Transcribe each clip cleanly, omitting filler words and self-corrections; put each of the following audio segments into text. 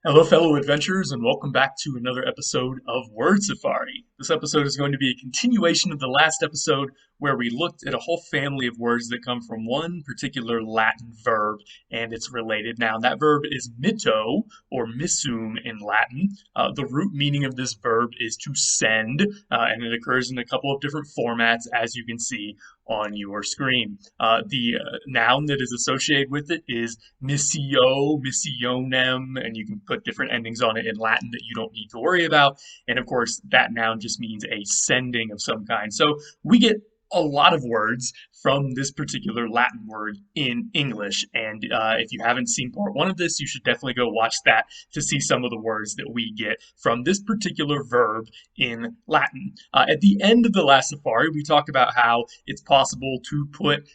Hello, fellow adventurers, and welcome back to another episode of Word Safari. This episode is going to be a continuation of the last episode where we looked at a whole family of words that come from one particular Latin verb and it's related. Now, that verb is mitto or missum in Latin. The root meaning of this verb is to send, and it occurs in a couple of different formats, as you can see on your screen. The noun that is associated with it is missio, missionem, and you can put different endings on it in Latin that you don't need to worry about. And of course, that noun just means a sending of some kind. So we get a lot of words from this particular Latin word in English. And if you haven't seen part one of this, you should definitely go watch that to see some of the words that we get from this particular verb in Latin. At the end of the last safari, we talked about how it's possible to put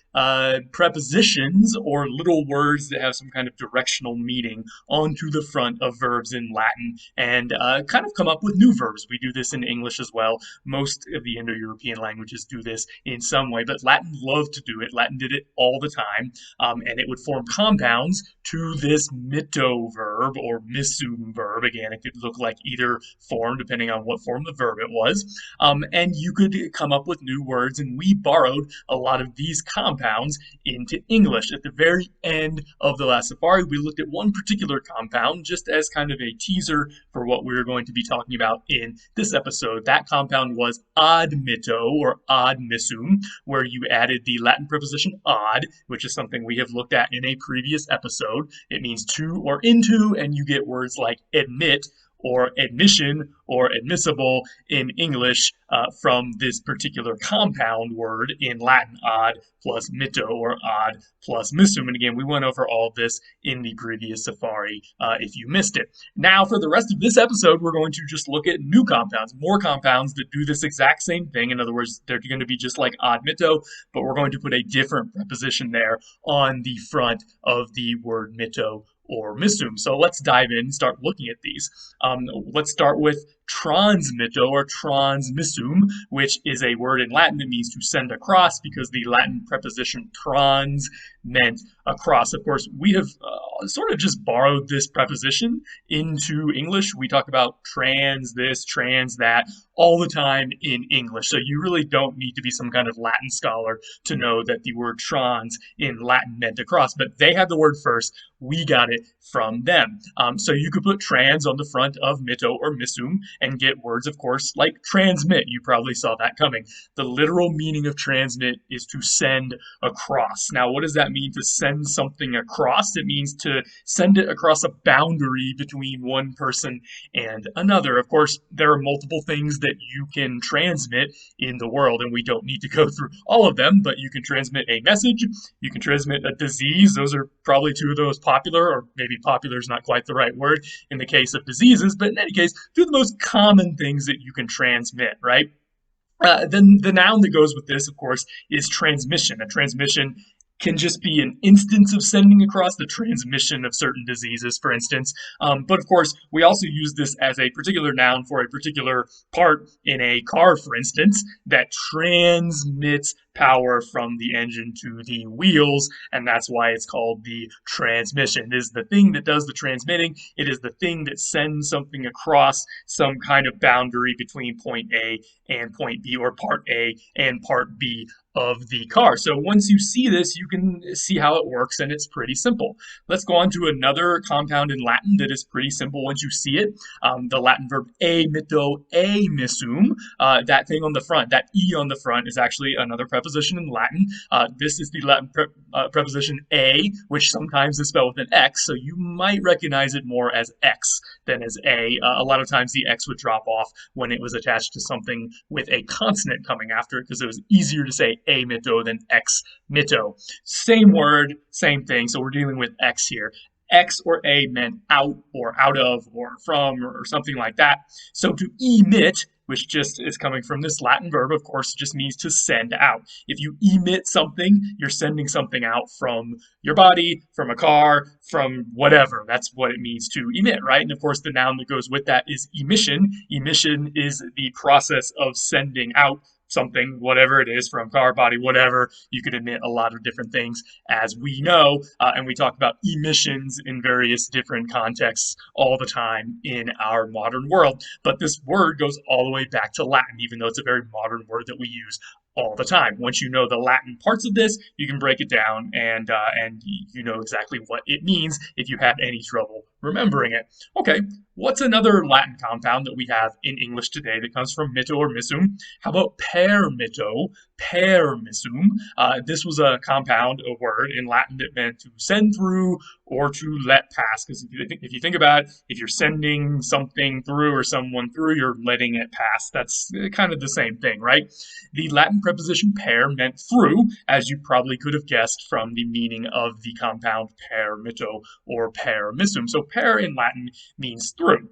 prepositions or little words that have some kind of directional meaning onto the front of verbs in Latin and kind of come up with new verbs. We do this in English as well. Most of the Indo-European languages do this in some way, but Latin loved to do it. Latin did it all the time, and it would form compounds to this mitto verb or missum verb. Again, it could look like either form depending on what form of verb it was, and you could come up with new words, and we borrowed a lot of these compounds into English. At the very end of the last safari, we looked at one particular compound just as kind of a teaser for what we were going to be talking about in this episode. That compound was admitto or admissum, where you added the Latin preposition ad, which is something we have looked at in a previous episode. It means to or into, and you get words like admit or admission or admissible in English from this particular compound word in Latin, ad plus mitto or ad plus missum. And again, we went over all of this in the previous safari if you missed it. Now, for the rest of this episode, we're going to just look at new compounds, more compounds that do this exact same thing. In other words, they're going to be just like ad mitto, but we're going to put a different preposition there on the front of the word mitto or missum. So let's dive in and start looking at these. Let's start with transmitto or transmissum, which is a word in Latin that means to send across because the Latin preposition trans meant across. Of course, we have sort of just borrowed this preposition into English. We talk about trans this, trans that all the time in English. So you really don't need to be some kind of Latin scholar to know that the word trans in Latin meant across, but they had the word first. We got it from them. So you could put trans on the front of mitto or missum and get words, of course, like transmit. You probably saw that coming. The literal meaning of transmit is to send across. Now, what does that mean to send something across? It means to send it across a boundary between one person and another. Of course, there are multiple things that you can transmit in the world, and we don't need to go through all of them, but you can transmit a message, you can transmit a disease. Those are probably two of those popular, or maybe popular is not quite the right word in the case of diseases, but in any case, two of the most common things that you can transmit, right? Then the noun that goes with this, of course, is transmission. A transmission can just be an instance of sending across the transmission of certain diseases, for instance. But of course, we also use this as a particular noun for a particular part in a car, for instance, that transmits power from the engine to the wheels, and that's why it's called the transmission. It is the thing that does the transmitting. It is the thing that sends something across some kind of boundary between point A and point B, or part A and part B of the car. So once you see this, you can see how it works, and it's pretty simple. Let's go on to another compound in Latin that is pretty simple once you see it. The Latin verb emitto, emissum. That thing on the front, that E on the front, is actually another preposition in Latin. This is the Latin preposition a, which sometimes is spelled with an X, so you might recognize it more as X than as a. A lot of times the X would drop off when it was attached to something with a consonant coming after it because it was easier to say emitto than ex-mitto. Same word, same thing, so we're dealing with X here. X or A meant out or out of or from or something like that. So to emit, which just is coming from this Latin verb, of course, just means to send out. If you emit something, you're sending something out from your body, from a car, from whatever. That's what it means to emit, right? And of course, the noun that goes with that is emission. Emission is the process of sending out something, whatever it is, from car, body, whatever. You could emit a lot of different things, as we know, and we talk about emissions in various different contexts all the time in our modern world. But this word goes all the way back to Latin, even though it's a very modern word that we use all the time. Once you know the Latin parts of this, you can break it down, and you know exactly what it means if you have any trouble remembering it. Okay, what's another Latin compound that we have in English today that comes from mitto or missum? How about permitto, permissum? This was a compound, a word in Latin that meant to send through or to let pass. Because if you think about it, if you're sending something through or someone through, you're letting it pass. That's kind of the same thing, right? The Latin preposition per meant through, as you probably could have guessed from the meaning of the compound permitto or permissum. So per in Latin means through.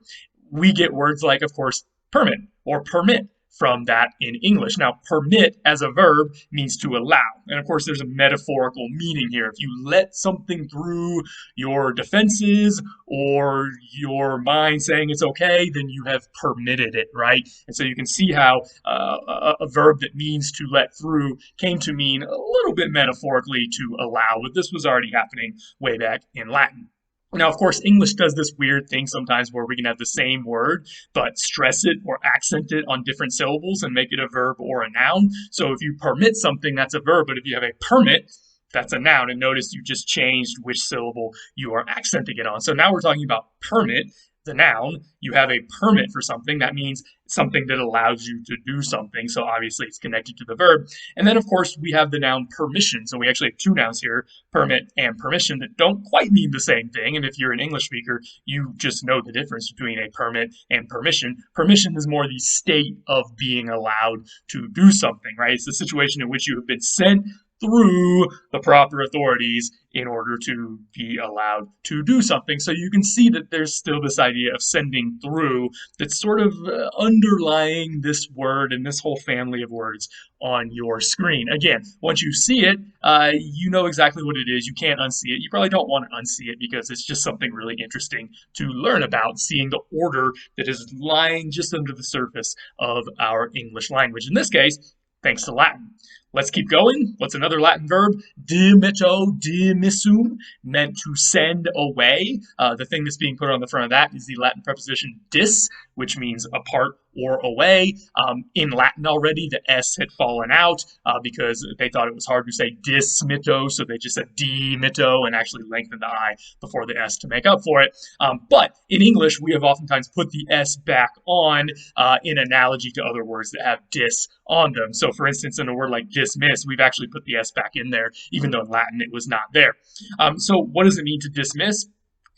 We get words like, of course, permit or permit from that in English. Now, permit as a verb means to allow. And of course, there's a metaphorical meaning here. If you let something through your defenses or your mind saying it's okay, then you have permitted it, right? And so you can see how a verb that means to let through came to mean a little bit metaphorically to allow, but this was already happening way back in Latin. Now, of course, English does this weird thing sometimes where we can have the same word, but stress it or accent it on different syllables and make it a verb or a noun. So if you permit something, that's a verb, but if you have a permit, that's a noun. And notice you just changed which syllable you are accenting it on. So now we're talking about permit, the noun. You have a permit for something. That means something that allows you to do something. So obviously it's connected to the verb. And then, of course, we have the noun permission. So we actually have two nouns here, permit and permission, that don't quite mean the same thing. And if you're an English speaker, you just know the difference between a permit and permission. Permission is more the state of being allowed to do something, right? It's the situation in which you have been sent through the proper authorities in order to be allowed to do something. So you can see that there's still this idea of sending through that's sort of underlying this word and this whole family of words on your screen. Again, once you see it, you know exactly what it is. You can't unsee it. You probably don't want to unsee it because it's just something really interesting to learn about, seeing the order that is lying just under the surface of our English language. In this case, thanks to Latin. Let's keep going. What's another Latin verb? Dimitto, dimissum, meant to send away. The thing that's being put on the front of that is the Latin preposition dis, which means apart or away. In Latin already, the S had fallen out because they thought it was hard to say dismitto, so they just said dimitto and actually lengthened the I before the S to make up for it. But in English, we have oftentimes put the S back on in analogy to other words that have dis on them. So for instance, in a word like dismiss, we've actually put the S back in there, even though in Latin it was not there. So what does it mean to dismiss?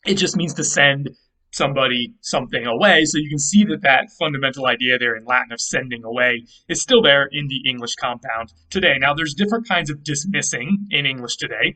It just means to send somebody something away. So you can see that that fundamental idea there in Latin of sending away is still there in the English compound today. Now, there's different kinds of dismissing in English today.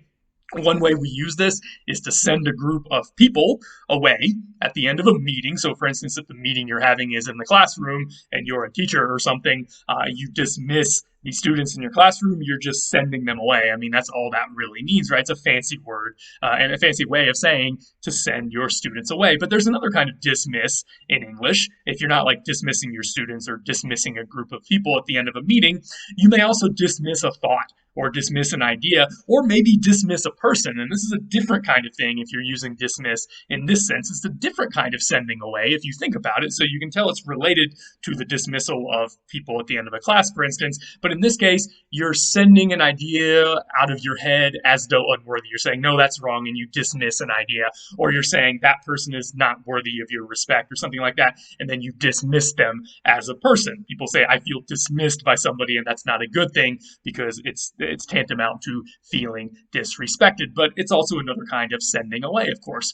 One way we use this is to send a group of people away at the end of a meeting. So, for instance, if the meeting you're having is in the classroom and you're a teacher or something, you dismiss the students in your classroom, you're just sending them away. I mean, that's all that really means, right? It's a fancy word and a fancy way of saying to send your students away. But there's another kind of dismiss in English. If you're not like dismissing your students or dismissing a group of people at the end of a meeting, you may also dismiss a thought or dismiss an idea, or maybe dismiss a person. And this is a different kind of thing if you're using dismiss in this sense. It's a different kind of sending away if you think about it. So you can tell it's related to the dismissal of people at the end of a class, for instance. But in this case, you're sending an idea out of your head as though unworthy. You're saying, no, that's wrong, and you dismiss an idea. Or you're saying that person is not worthy of your respect or something like that, and then you dismiss them as a person. People say, I feel dismissed by somebody, and that's not a good thing because it's tantamount to feeling disrespected, but it's also another kind of sending away, of course.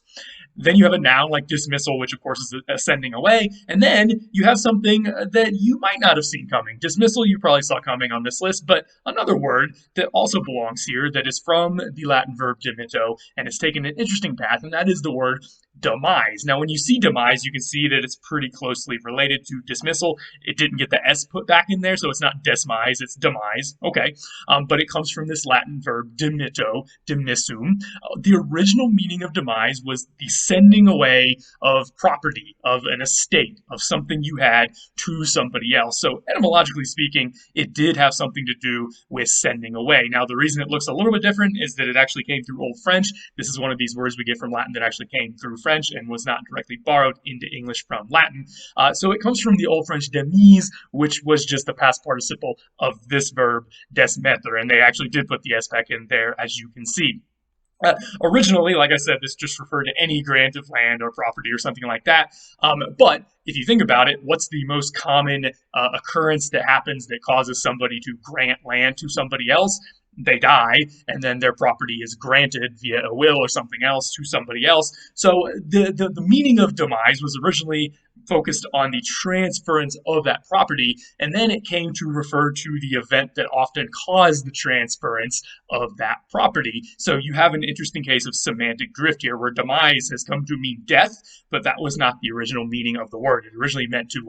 Then you have a noun like dismissal, which of course is a sending away, and then you have something that you might not have seen coming. Dismissal you probably saw coming on this list, but another word that also belongs here that is from the Latin verb dimitto and has taken an interesting path, and that is the word demise. Now, when you see demise, you can see that it's pretty closely related to dismissal. It didn't get the S put back in there, so it's not desmise, it's demise. Okay, but it comes from this Latin verb dimitto, dimissum. The original meaning of demise was the sending away of property, of an estate, of something you had to somebody else. So etymologically speaking, it did have something to do with sending away. Now, the reason it looks a little bit different is that it actually came through Old French. This is one of these words we get from Latin that actually came through French and was not directly borrowed into English from Latin. So it comes from the Old French demise, which was just the past participle of this verb desmettre, and they actually did put the S back in there, as you can see. Originally, like I said, this just referred to any grant of land or property or something like that. But if you think about it, what's the most common occurrence that happens that causes somebody to grant land to somebody else? They die, and then their property is granted via a will or something else to somebody else. So the meaning of demise was originally focused on the transference of that property, and then it came to refer to the event that often caused the transference of that property. So you have an interesting case of semantic drift here, where demise has come to mean death, but that was not the original meaning of the word. It originally meant to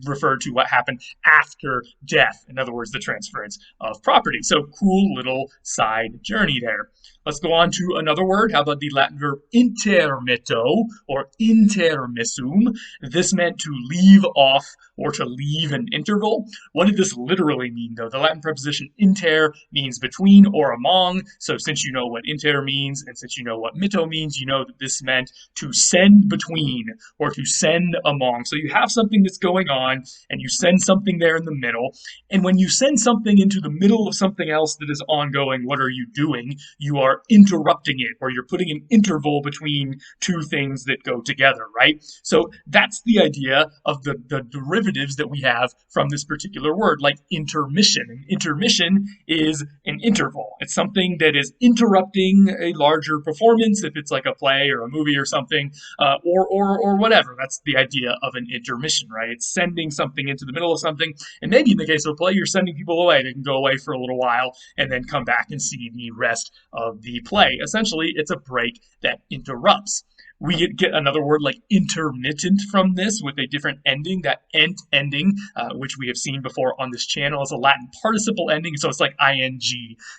refer to what happened after death. In other words, the transference of property. So cool little side journey there. Let's go on to another word. How about the Latin verb intermitto or intermissum? This meant to leave off or to leave an interval. What did this literally mean, though? The Latin preposition inter means between or among. So since you know what inter means and since you know what mitto means, you know that this meant to send between or to send among. So you have something that's going on and you send something there in the middle. And when you send something into the middle of something else that is ongoing, what are you doing? You are interrupting it, or you're putting an interval between two things that go together, right? So that's the idea of the derivatives that we have from this particular word, like intermission. And intermission is an interval. It's something that is interrupting a larger performance, if it's like a play or a movie or something, or whatever. That's the idea of an intermission, right? It's sending something into the middle of something, and maybe in the case of a play, you're sending people away. They can go away for a little while and then come back and see the rest of the play. Essentially, it's a break that interrupts. We get another word like intermittent from this with a different ending. That ent ending, which we have seen before on this channel, is a Latin participle ending, so it's like ing.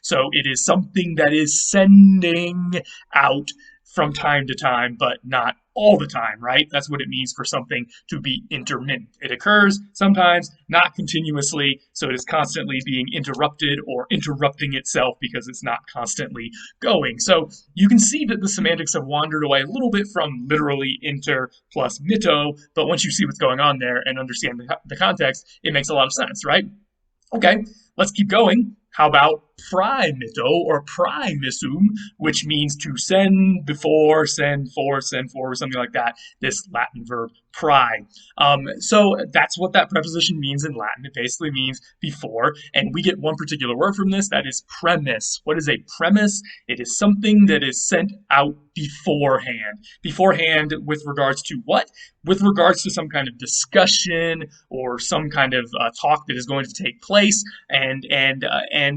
So it is something that is sending out from time to time, but not all the time, right? That's what it means for something to be intermittent. It occurs sometimes, not continuously, so it is constantly being interrupted or interrupting itself because it's not constantly going. So you can see that the semantics have wandered away a little bit from literally inter plus mitto, but once you see what's going on there and understand the context, it makes a lot of sense, right? Okay, let's keep going. How about promitto or permissum, which means to send before, send for, something like that, this Latin verb pry. So that's what that preposition means in Latin. It basically means before, and we get one particular word from this, that is premise. What is a premise? It is something that is sent out beforehand. Beforehand with regards to what? With regards to some kind of discussion or some kind of talk that is going to take place, and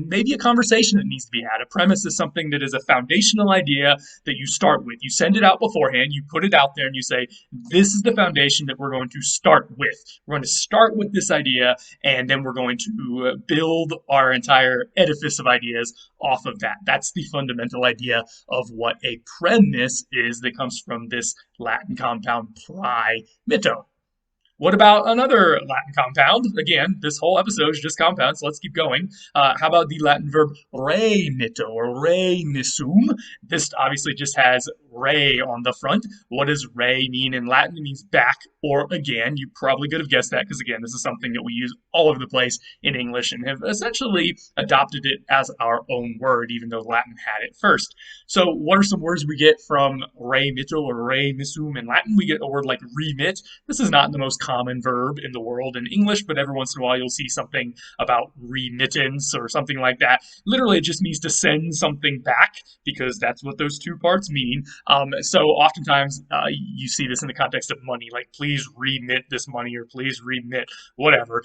maybe a conversation that needs to be had. A premise is something that is a foundational idea that you start with. You send it out beforehand, you put it out there, and you say, this is the foundation that we're going to start with. We're going to start with this idea, and then we're going to build our entire edifice of ideas off of that. That's the fundamental idea of what a premise is that comes from this Latin compound mitto. What about another Latin compound? Again, this whole episode is just compounds, so let's keep going. How about the Latin verb remitto or remissum? This obviously just has re on the front. What does re mean in Latin? It means back or again. You probably could have guessed that because, again, this is something that we use all over the place in English and have essentially adopted it as our own word, even though Latin had it first. So what are some words we get from remitto or remissum in Latin? We get a word like remit. This is not the most common verb in the world in English, but every once in a while you'll see something about remittance or something like that. Literally, it just means to send something back because that's what those two parts mean. So oftentimes you see this in the context of money, like please remit this money or please remit whatever.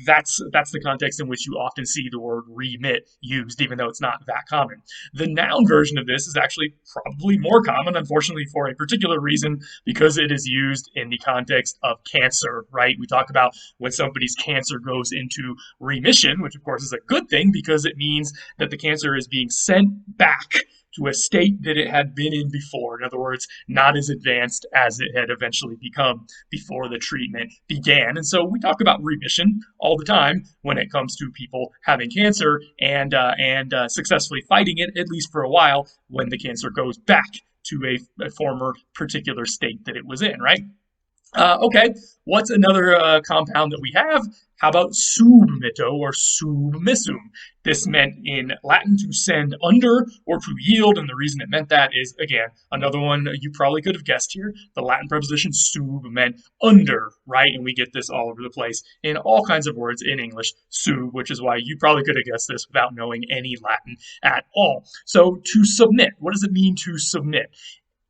That's the context in which you often see the word remit used, even though it's not that common. The noun version of this is actually probably more common, unfortunately, for a particular reason, because it is used in the context of cancer, right? We talk about when somebody's cancer goes into remission, which of course is a good thing because it means that the cancer is being sent back to a state that it had been in before. In other words, not as advanced as it had eventually become before the treatment began. And so we talk about remission all the time when it comes to people having cancer and successfully fighting it, at least for a while, when the cancer goes back to a former particular state that it was in, right? Okay, what's another compound that we have? How about submitto or submissum? This meant in Latin to send under or to yield, and the reason it meant that is, again, another one you probably could have guessed here. The Latin preposition sub meant under, right? And we get this all over the place in all kinds of words in English, sub, which is why you probably could have guessed this without knowing any Latin at all. So to submit, what does it mean to submit?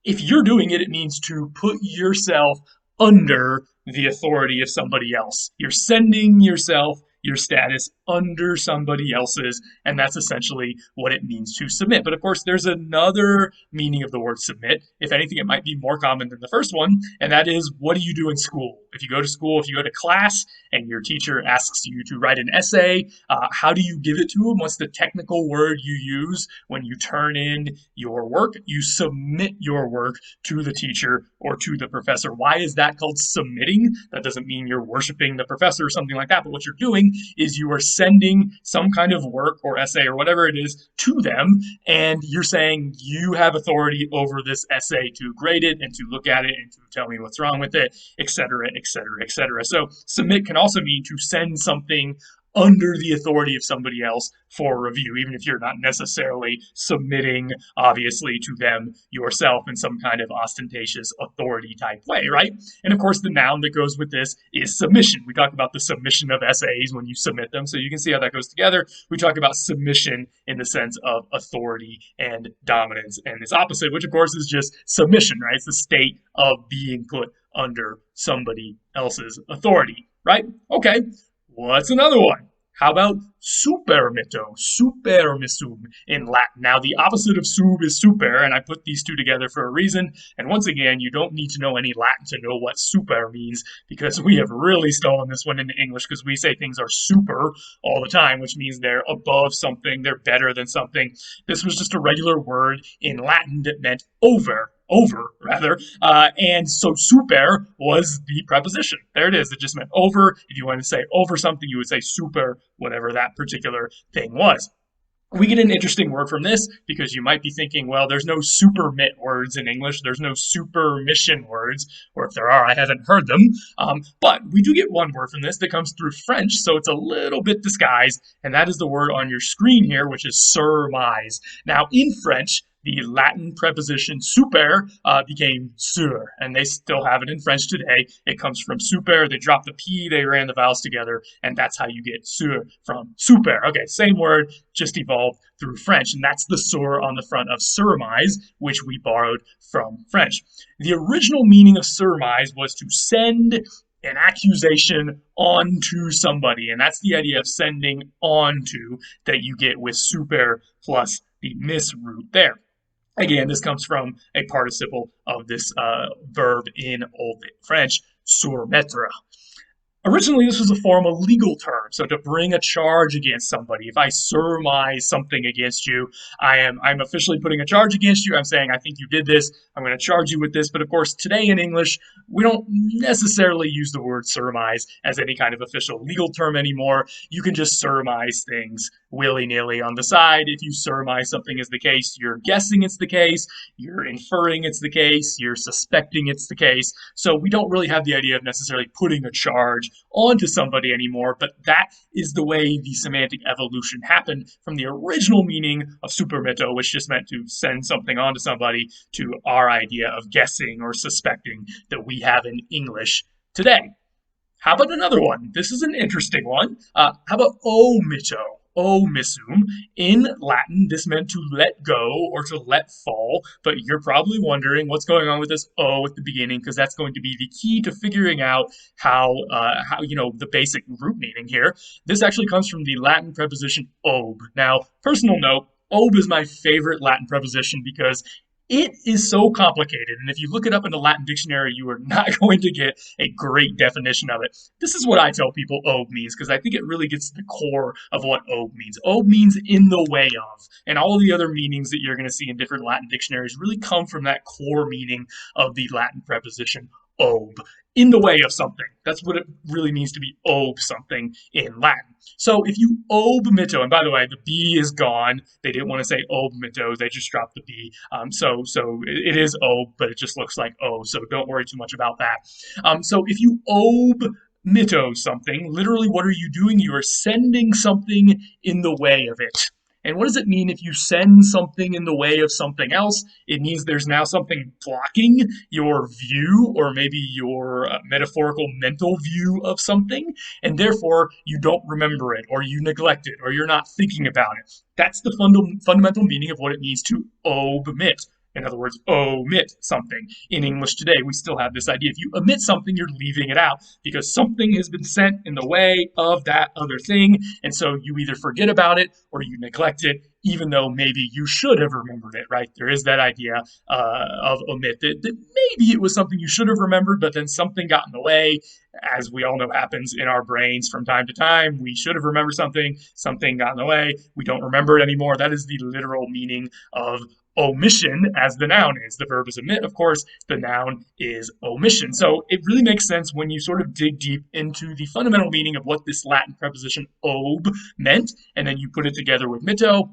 If you're doing it, it means to put yourself under the authority of somebody else. You're sending yourself, your status, under somebody else's, and that's essentially what it means to submit. But of course, there's another meaning of the word submit. If anything, it might be more common than the first one, and that is, what do you do in school? If you go to school, if you go to class, and your teacher asks you to write an essay, how do you give it to them? What's the technical word you use when you turn in your work? You submit your work to the teacher or to the professor. Why is that called submitting? That doesn't mean you're worshiping the professor or something like that, but what you're doing is you are sending some kind of work or essay or whatever it is to them, and you're saying you have authority over this essay to grade it and to look at it and to tell me what's wrong with it, etc., etc., etc. So submit can also mean to send something under the authority of somebody else for review, even if you're not necessarily submitting, obviously, to them yourself in some kind of ostentatious authority type way, right? And of course, the noun that goes with this is submission. We talk about the submission of essays when you submit them, so you can see how that goes together. We talk about submission in the sense of authority and dominance, and its opposite, which of course is just submission, right? It's the state of being put under somebody else's authority, right? Okay. What's another one? How about supermitto, supermissum in Latin? Now, the opposite of sub is super, and I put these two together for a reason. And once again, you don't need to know any Latin to know what super means, because we have really stolen this one into English, because we say things are super all the time, which means they're above something, they're better than something. This was just a regular word in Latin that meant over, rather. And so super was the preposition. There it is. It just meant over. If you wanted to say over something, you would say super, whatever that particular thing was. We get an interesting word from this because you might be thinking, well, there's no supermit words in English. There's no supermission words, or if there are, I haven't heard them. But we do get one word from this that comes through French, so it's a little bit disguised, and that is the word on your screen here, which is surmise. Now, in French, the Latin preposition super became sur, and they still have it in French today. It comes from super. They dropped the P, they ran the vowels together, and that's how you get sur from super. Okay, same word, just evolved through French, and that's the sur on the front of surmise, which we borrowed from French. The original meaning of surmise was to send an accusation onto somebody, and that's the idea of sending onto that you get with super plus the miss root there. Again, this comes from a participle of this verb in Old French, surmettre. Originally, this was a formal legal term, so to bring a charge against somebody. If I surmise something against you, I'm officially putting a charge against you. I'm saying, I think you did this. I'm going to charge you with this. But of course, today in English, we don't necessarily use the word surmise as any kind of official legal term anymore. You can just surmise things willy-nilly on the side. If you surmise something is the case, you're guessing it's the case, you're inferring it's the case, you're suspecting it's the case. So we don't really have the idea of necessarily putting a charge onto somebody anymore, but that is the way the semantic evolution happened from the original meaning of supermitto, which just meant to send something onto somebody, to our idea of guessing or suspecting that we have in English today. How about another one? This is an interesting one. How about omitto? omissum. In Latin, this meant to let go or to let fall, but you're probably wondering what's going on with this O at the beginning, because that's going to be the key to figuring out how the basic root meaning here. This actually comes from the Latin preposition ob. Now, personal note, ob is my favorite Latin preposition because it is so complicated, and if you look it up in the Latin dictionary, you are not going to get a great definition of it. This is what I tell people ob means, because I think it really gets to the core of what ob means. Ob means in the way of, and all of the other meanings that you're going to see in different Latin dictionaries really come from that core meaning of the Latin preposition ob. In the way of something. That's what it really means to be ob something in Latin. So if you ob mitto, and by the way, the B is gone. They didn't want to say ob mitto. They just dropped the B. So it is ob, but it just looks like O. So don't worry too much about that. So if you ob mitto something, literally what are you doing? You are sending something in the way of it. And what does it mean if you send something in the way of something else? It means there's now something blocking your view, or maybe your metaphorical mental view of something, and therefore you don't remember it, or you neglect it, or you're not thinking about it. That's the fundamental meaning of what it means to omit. In other words, omit something. In English today, we still have this idea. If you omit something, you're leaving it out because something has been sent in the way of that other thing. And so you either forget about it or you neglect it, even though maybe you should have remembered it, right? There is that idea of omit, that maybe it was something you should have remembered, but then something got in the way. As we all know happens in our brains from time to time. We should have remembered something, something got in the way, we don't remember it anymore. That is the literal meaning of omission, as the noun is. The verb is omit, of course, the noun is omission. So it really makes sense when you sort of dig deep into the fundamental meaning of what this Latin preposition ob meant, and then you put it together with mitto.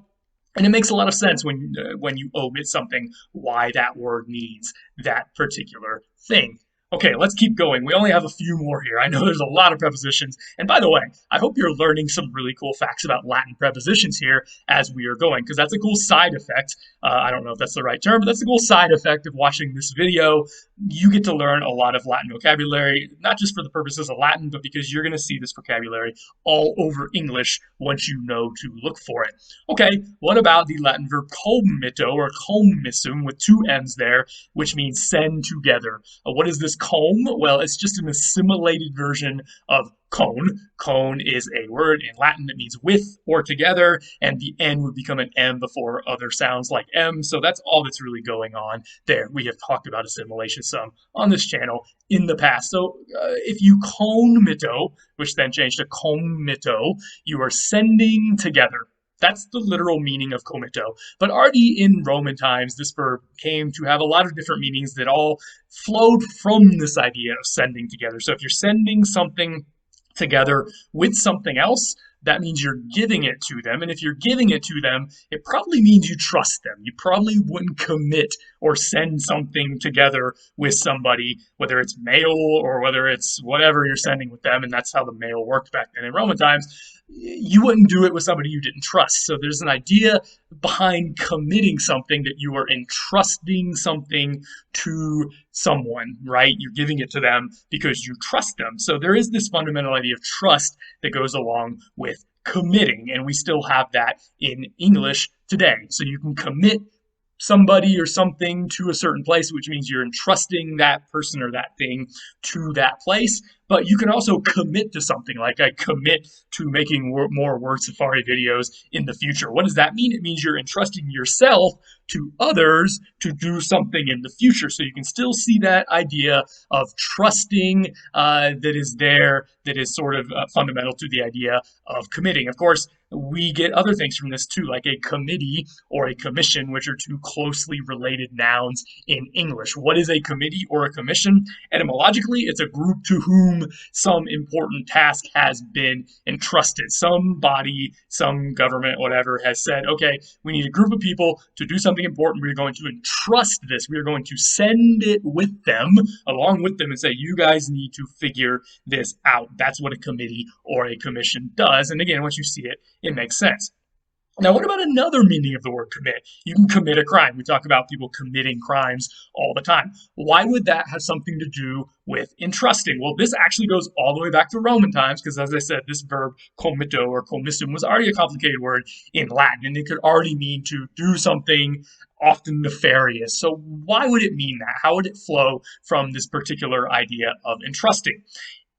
And it makes a lot of sense when you omit something, why that word means that particular thing. Okay, let's keep going. We only have a few more here. I know there's a lot of prepositions. And by the way, I hope you're learning some really cool facts about Latin prepositions here as we are going, because that's a cool side effect. I don't know if that's the right term, but that's a cool side effect of watching this video. You get to learn a lot of Latin vocabulary, not just for the purposes of Latin, but because you're going to see this vocabulary all over English once you know to look for it. Okay, what about the Latin verb committo or commissum with two M's there, which means send together? What is this comb? Well, it's just an assimilated version of cone. Cone is a word in Latin that means with or together, and the N would become an M before other sounds like M. So that's all that's really going on there. We have talked about assimilation some on this channel in the past. So if you committo, which then changed to committo, you are sending together. That's the literal meaning of committo. But already in Roman times, this verb came to have a lot of different meanings that all flowed from this idea of sending together. So if you're sending something together with something else, that means you're giving it to them. And if you're giving it to them, it probably means you trust them. You probably wouldn't commit or send something together with somebody, whether it's mail or whether it's whatever you're sending with them. And that's how the mail worked back then in Roman times. You wouldn't do it with somebody you didn't trust. So there's an idea behind committing something, that you are entrusting something to someone, right? You're giving it to them because you trust them. So there is this fundamental idea of trust that goes along with committing, and we still have that in English today. So you can commit somebody or something to a certain place, which means you're entrusting that person or that thing to that place. But you can also commit to something, like I commit to making more Word Safari videos in the future. What does that mean? It means you're entrusting yourself to others to do something in the future. So you can still see that idea of trusting that is there, that is sort of fundamental to the idea of committing. Of course, we get other things from this too, like a committee or a commission, which are two closely related nouns in English. What is a committee or a commission? Etymologically, it's a group to whom some important task has been entrusted. Some body, some government, whatever, has said, okay, we need a group of people to do something important. We're going to entrust this. We're going to send it with them, along with them, and say, you guys need to figure this out. That's what a committee or a commission does. And again, once you see it, it makes sense. Now, what about another meaning of the word commit? You can commit a crime. We talk about people committing crimes all the time. Why would that have something to do with entrusting? Well, this actually goes all the way back to Roman times because, as I said, this verb committo or commissum was already a complicated word in Latin, and it could already mean to do something often nefarious. So why would it mean that? How would it flow from this particular idea of entrusting?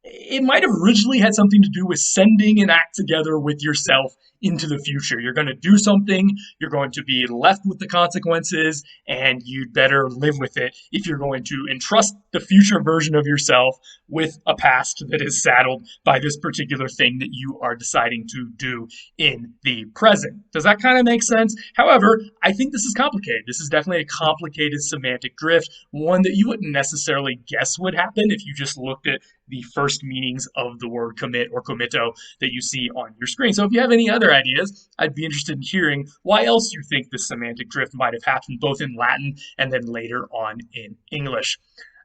It might have originally had something to do with sending an act together with yourself into the future. You're going to do something, you're going to be left with the consequences, and you'd better live with it if you're going to entrust the future version of yourself with a past that is saddled by this particular thing that you are deciding to do in the present. Does that kind of make sense? However, I think this is complicated. This is definitely a complicated semantic drift, one that you wouldn't necessarily guess would happen if you just looked at the first meanings of the word commit or committo that you see on your screen. So if you have any other ideas, I'd be interested in hearing why else you think this semantic drift might have happened both in Latin and then later on in English.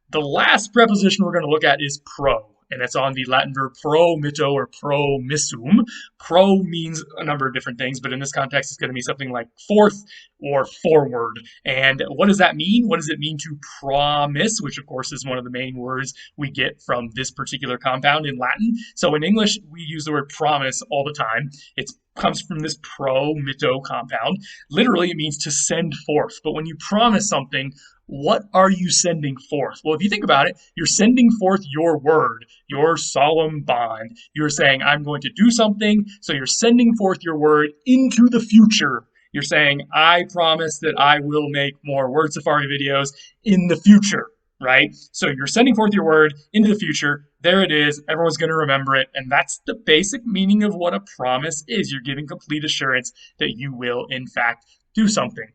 The last preposition we're going to look at is pro, and it's on the Latin verb promitto or promissum. Pro means a number of different things, but in this context, it's going to be something like forth or forward. And what does that mean? What does it mean to promise, which of course is one of the main words we get from this particular compound in Latin. So in English, we use the word promise all the time. It comes from this promitto compound. Literally, it means to send forth. But when you promise something, what are you sending forth? Well, if you think about it, you're sending forth your word, your solemn bond. You're saying, I'm going to do something. So you're sending forth your word into the future. You're saying, I promise that I will make more Word Safari videos in the future, right? So you're sending forth your word into the future. There it is. Everyone's going to remember it. And that's the basic meaning of what a promise is. You're giving complete assurance that you will, in fact, do something.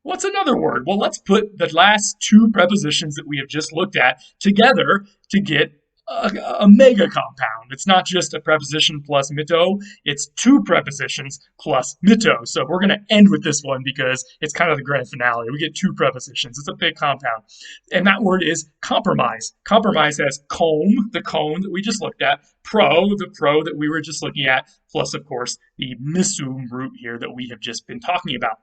What's another word? Well, let's put the last two prepositions that we have just looked at together to get a mega compound. It's not just a preposition plus mitto, it's two prepositions plus mitto. So we're going to end with this one because it's kind of the grand finale. We get two prepositions. It's a big compound. And that word is compromise. Compromise has comb, the cone that we just looked at, the pro that we were just looking at, plus, of course, the missum root here that we have just been talking about.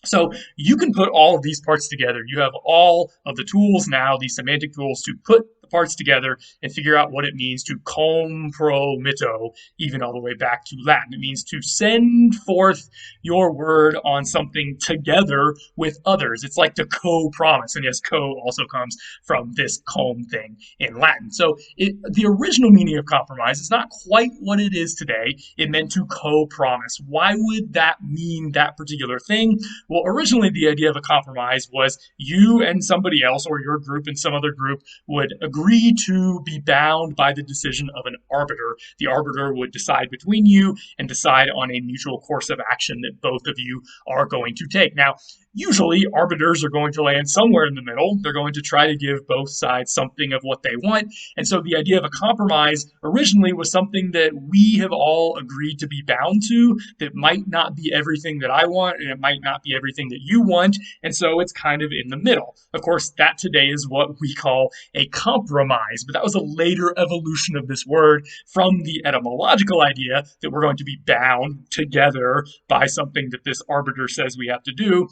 So you can put all of these parts together. You have all of the tools now, these semantic tools, to put the parts together and figure out what it means to compromitto, even all the way back to Latin. It means to send forth your word on something together with others. It's like to co-promise. And yes, co also comes from this com thing in Latin. So the original meaning of compromise is not quite what it is today. It meant to co-promise. Why would that mean that particular thing? Well, originally the idea of a compromise was you and somebody else, or your group and some other group, would agree to be bound by the decision of an arbiter. The arbiter would decide between you and decide on a mutual course of action that both of you are going to take. Now, usually arbiters are going to land somewhere in the middle. They're going to try to give both sides something of what they want. And so the idea of a compromise originally was something that we have all agreed to be bound to, that might not be everything that I want, and it might not be everything that you want. And so it's kind of in the middle. Of course, that today is what we call a compromise, but that was a later evolution of this word from the etymological idea that we're going to be bound together by something that this arbiter says we have to do,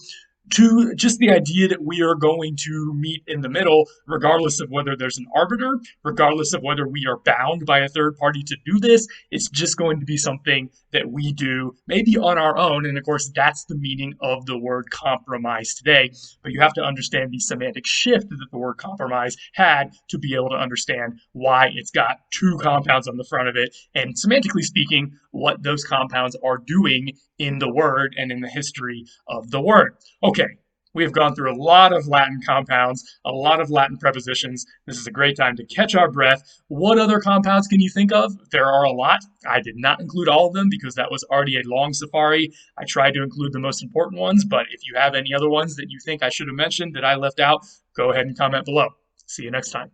to just the idea that we are going to meet in the middle, regardless of whether there's an arbiter, regardless of whether we are bound by a third party to do this. It's just going to be something that we do, maybe on our own. And of course, that's the meaning of the word compromise today. But you have to understand the semantic shift that the word compromise had to be able to understand why it's got two compounds on the front of it, and semantically speaking, what those compounds are doing in the word and in the history of the word. Okay, we have gone through a lot of Latin compounds, a lot of Latin prepositions. This is a great time to catch our breath. What other compounds can you think of? There are a lot. I did not include all of them because that was already a long safari. I tried to include the most important ones, but if you have any other ones that you think I should have mentioned that I left out, go ahead and comment below. See you next time.